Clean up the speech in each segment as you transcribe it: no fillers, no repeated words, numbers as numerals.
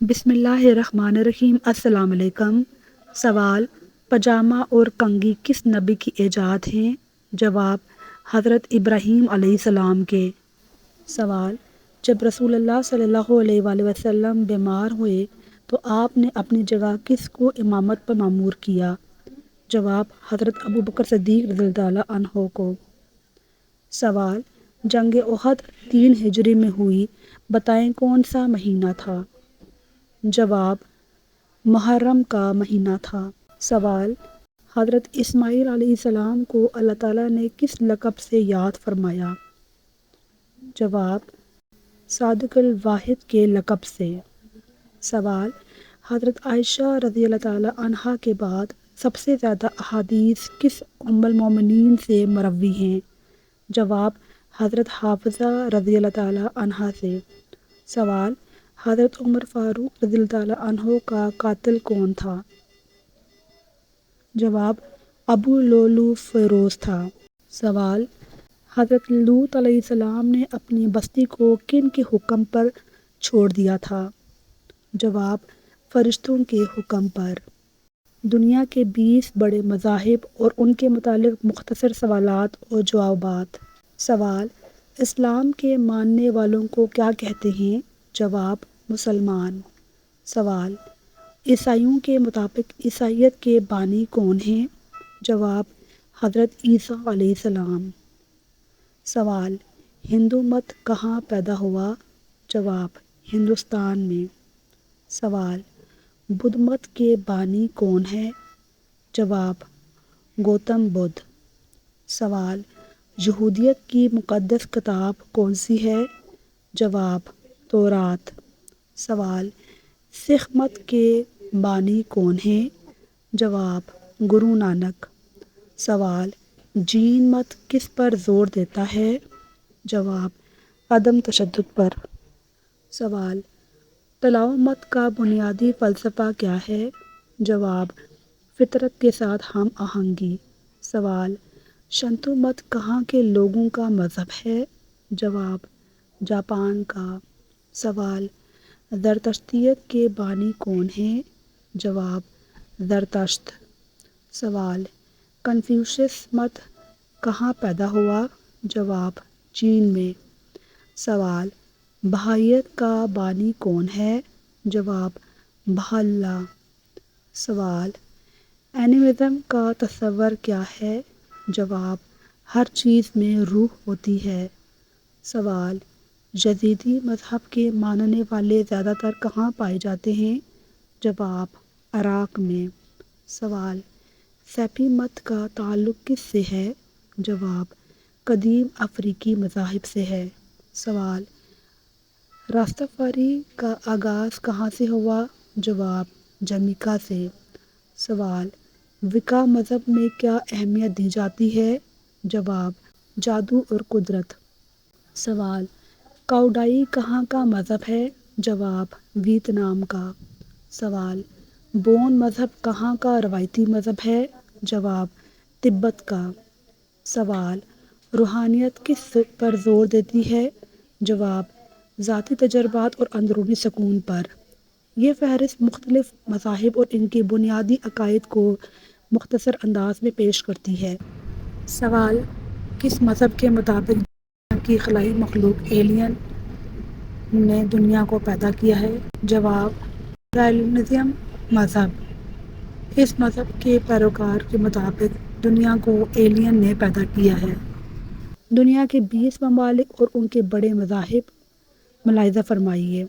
بسم اللہ الرحمن الرحیم۔ السلام علیکم۔ سوال: پاجامہ اور کنگھی کس نبی کی ایجاد ہیں؟ جواب: حضرت ابراہیم علیہ السلام کے۔ سوال: جب رسول اللہ صلی اللہ علیہ وآلہ وسلم بیمار ہوئے تو آپ نے اپنی جگہ کس کو امامت پر مامور کیا؟ جواب: حضرت ابوبکر صدیق رضی اللہ عنہ کو۔ سوال: جنگ احد 3 ہجری میں ہوئی، بتائیں کون سا مہینہ تھا؟ جواب: محرم کا مہینہ تھا۔ سوال: حضرت اسماعیل علیہ السلام کو اللہ تعالیٰ نے کس لقب سے یاد فرمایا؟ جواب: صادق الواحد کے لقب سے۔ سوال: حضرت عائشہ رضی اللہ تعالیٰ عنہا کے بعد سب سے زیادہ احادیث کس ام المومنین سے مروی ہیں؟ جواب: حضرت حفصہ رضی اللہ تعالیٰ عنہا سے۔ سوال: حضرت عمر فاروق رضی اللہ تعالیٰ عنہ کا قاتل کون تھا؟ جواب: ابو لؤلؤ فیروز تھا۔ سوال: حضرت لوط علیہ السلام نے اپنی بستی کو کن کے حکم پر چھوڑ دیا تھا؟ جواب: فرشتوں کے حکم پر۔ دنیا کے 20 بڑے مذاہب اور ان کے متعلق مختصر سوالات اور جوابات۔ سوال: اسلام کے ماننے والوں کو کیا کہتے ہیں؟ جواب: مسلمان۔ سوال: عیسائیوں کے مطابق عیسائیت کے بانی کون ہیں؟ جواب: حضرت عیسیٰ علیہ السلام۔ سوال: ہندو مت کہاں پیدا ہوا؟ جواب: ہندوستان میں۔ سوال: بدھ مت کے بانی کون ہیں؟ جواب: گوتم بدھ۔ سوال: یہودیت کی مقدس کتاب کون سی ہے؟ جواب: تورات۔ سوال: سکھ مت کے بانی کون ہیں؟ جواب: گرو نانک۔ سوال: جین مت کس پر زور دیتا ہے؟ جواب: عدم تشدد پر۔ سوال: تاؤ مت کا بنیادی فلسفہ کیا ہے؟ جواب: فطرت کے ساتھ ہم آہنگی۔ سوال: شنتو مت کہاں کے لوگوں کا مذہب ہے؟ جواب: جاپان کا۔ سوال: زرتشتیت کے بانی کون ہیں؟ جواب: زرتشت۔ سوال: کنفیوشس مت کہاں پیدا ہوا؟ جواب: چین میں۔ سوال: بہائیت کا بانی کون ہے؟ جواب: بہاء اللہ۔ سوال: اینیمزم کا تصور کیا ہے؟ جواب: ہر چیز میں روح ہوتی ہے۔ سوال: یزیدی مذہب کے ماننے والے زیادہ تر کہاں پائے جاتے ہیں؟ جواب: عراق میں۔ سوال: صیفی مت کا تعلق کس سے ہے؟ جواب: قدیم افریقی مذاہب سے ہے۔ سوال: راستافاری کا آغاز کہاں سے ہوا؟ جواب: جمیکا سے۔ سوال: وکا مذہب میں کیا اہمیت دی جاتی ہے؟ جواب: جادو اور قدرت۔ سوال: کاؤ-ڈائی کہاں کا مذہب ہے؟ جواب: ویتنام کا۔ سوال: بون مذہب کہاں کا روایتی مذہب ہے؟ جواب: تبت کا۔ سوال: روحانیت کس پر زور دیتی ہے؟ جواب: ذاتی تجربات اور اندرونی سکون پر۔ یہ فہرست مختلف مذاہب اور ان کے بنیادی عقائد کو مختصر انداز میں پیش کرتی ہے۔ سوال: کس مذہب کے مطابق دنیا کی خلائی مخلوق ایلین نے دنیا کو پیدا کیا ہے؟ جواب: رائلینزم مذہب۔ اس مذہب کے پیروکار کے مطابق دنیا کو ایلین نے پیدا کیا ہے۔ دنیا کے 20 ممالک اور ان کے بڑے مذاہب ملاحظہ فرمائیے۔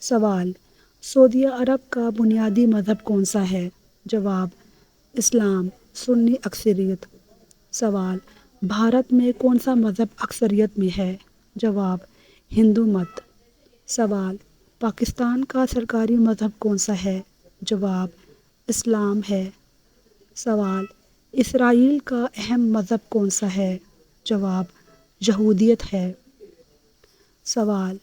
سوال: سعودیہ عرب کا بنیادی مذہب کون سا ہے؟ جواب: اسلام، سنی اکثریت۔ سوال: بھارت میں کون سا مذہب اکثریت میں ہے؟ جواب: ہندو مت۔ سوال: پاکستان کا سرکاری مذہب کون سا ہے؟ جواب: اسلام ہے۔ سوال: اسرائیل کا اہم مذہب کون سا ہے؟ جواب: یہودیت ہے۔ سوال: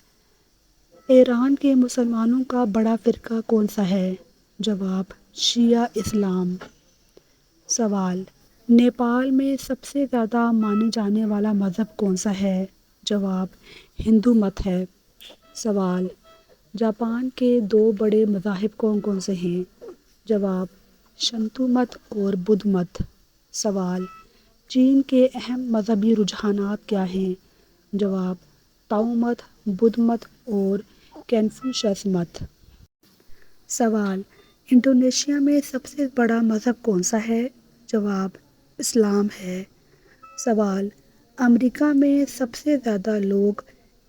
ایران کے مسلمانوں کا بڑا فرقہ کون سا ہے؟ جواب: شیعہ اسلام۔ سوال: نیپال میں سب سے زیادہ مانے جانے والا مذہب کون سا ہے؟ جواب: ہندو مت ہے۔ سوال: جاپان کے 2 بڑے مذاہب کون کون سے ہیں؟ جواب: شنتو مت اور بدھ مت۔ سوال: چین کے اہم مذہبی رجحانات کیا ہیں؟ جواب: تاؤ مت، بدھ مت اور کنفوشس مت۔ سوال: انڈونیشیا میں سب سے بڑا مذہب کون سا ہے؟ جواب: اسلام ہے۔ سوال: امریکہ میں سب سے زیادہ لوگ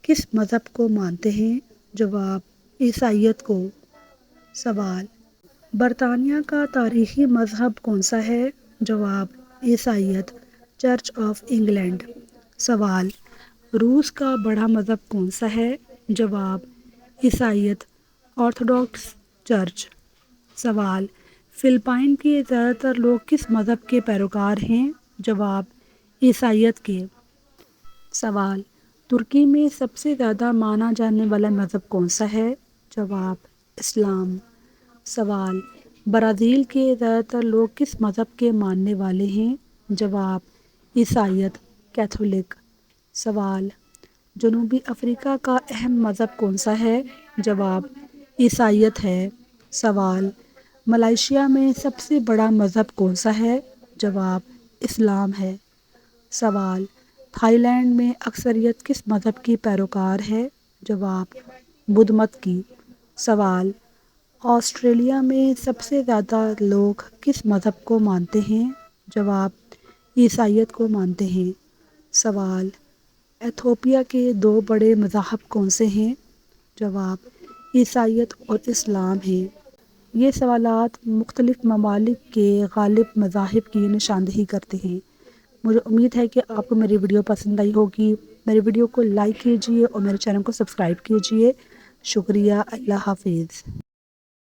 کس مذہب کو مانتے ہیں؟ جواب: عیسائیت کو۔ سوال: برطانیہ کا تاریخی مذہب کون سا ہے؟ جواب: عیسائیت، چرچ آف انگلینڈ۔ سوال: روس کا بڑا مذہب کون سا ہے؟ جواب: عیسائیت، آرتھوڈاکس چرچ۔ سوال: فلپائن کے زیادہ تر لوگ کس مذہب کے پیروکار ہیں؟ جواب: عیسائیت کے۔ سوال: ترکی میں سب سے زیادہ مانا جانے والا مذہب کون سا ہے؟ جواب: اسلام۔ سوال: برازیل کے زیادہ تر لوگ کس مذہب کے ماننے والے ہیں؟ جواب: عیسائیت، کیتھولک۔ سوال: جنوبی افریقہ کا اہم مذہب کون سا ہے؟ جواب: عیسائیت ہے۔ سوال: ملائیشیا میں سب سے بڑا مذہب کون سا ہے؟ جواب: اسلام ہے۔ سوال: تھائی لینڈ میں اکثریت کس مذہب کی پیروکار ہے؟ جواب: بدھ مت کی۔ سوال: آسٹریلیا میں سب سے زیادہ لوگ کس مذہب کو مانتے ہیں؟ جواب: عیسائیت کو مانتے ہیں۔ سوال: ایتھوپیا کے 2 بڑے مذاہب کون سے ہیں؟ جواب: عیسائیت اور اسلام ہیں۔ یہ سوالات مختلف ممالک کے غالب مذاہب کی نشاندہی کرتے ہیں۔ مجھے امید ہے کہ آپ کو میری ویڈیو پسند آئی ہوگی۔ میری ویڈیو کو لائک کیجیے اور میرے چینل کو سبسکرائب کیجیے۔ شکریہ۔ اللہ حافظ۔